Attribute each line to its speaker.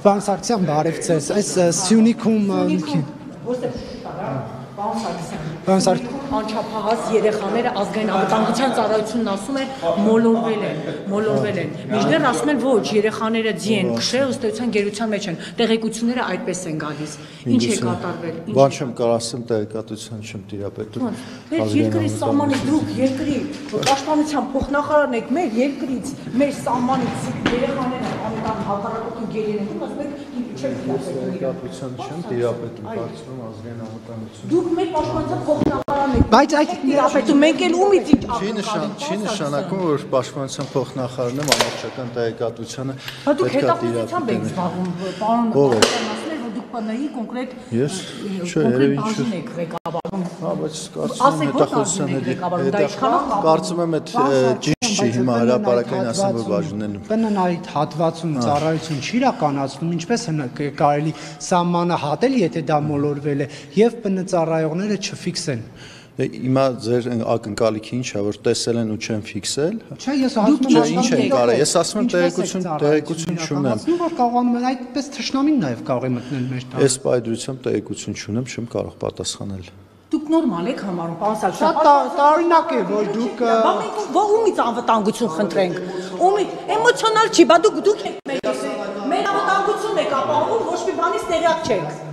Speaker 1: Պարոն Սարգսյան, բարև ձեզ։ Այս Սյունիքում Պարոն Սարգսյան,
Speaker 2: անչափահաս երեխաները ազգային անվտանգության ծառայությունն ասում է մոլորվել են։ Մինչդեռ ասում են ոչ, երեխաները ձի են քշել, ըստ էության գերության մեջ են։ Տեղեկությունները այդպես են գալիս։ Ինչ է կատարվել։
Speaker 3: Բան չեմ կարող ասեմ, տեղեկատվության չեմ տիրապետում։
Speaker 2: Մեր երկրի սահմանից դուք երկրի պաշտպանության փոխնախարարն եք, մեր երկրից, մեր սահմանից երեխաները անվտանգ հակառակորդին գերին են, ասում եք
Speaker 3: տեղեկատվության չեմ տիրապետում, կարծում եմ ազգային անվտանգություն։
Speaker 2: Դուք մեր պաշտպանության փոխնախարարն եք։
Speaker 1: Բայց այդ
Speaker 2: տիրապետում մենք էլ ումից ինչ
Speaker 3: Չի նշանակում, որ պաշտպանության փոխնախարարն եմ ամբողջական տեղեկատվությանը
Speaker 2: դուք հետապնդությամբ եք զբաղվում, պարոն ասել որ դուք ՊՆ-ի կոնկրետ
Speaker 3: Ես չէ, երևի ինչ
Speaker 2: եք ղեկավարում։
Speaker 3: Հա, բայց կարծում եմ այդ ճիշտ չի, հիմա հրապարակային ասեմ, որ բաժնեն։
Speaker 1: ՊՆ-ի հատվածում ծառայություն չի իրականացնում, ինչպես է կարելի սահմանը հատել, եթե դա մոլորվել է, եւ ՊՆ ծառայողները չֆիքսեն։
Speaker 3: Հիմա ձեր ակնկալիքը ինչ է, որ տեսել են ու չեն ֆիքսել։
Speaker 1: Չէ, ես ասում եմ,
Speaker 3: ինչ են կարա, ես ասում եմ տեղեկություն չունեմ։
Speaker 1: Որ կարողանում են այդպես թշնամին նաեւ կարող է մտնել մեր տանը։
Speaker 3: Այս պայդրությամբ տեղեկություն չունեմ, չեմ կարող պատասխանել։
Speaker 2: Դուք նորմալ եք համարում, պարոն Սարգսյան։
Speaker 1: Շատ տարօրինակ է, որ դուք
Speaker 2: ումից անվտանգություն խնդրենք։ Ումի էմոցիոնալ չի, բա դուք եք մեր անվտանգությունն եք ապահովում, ոչ մի բանից տեղյակ չեք։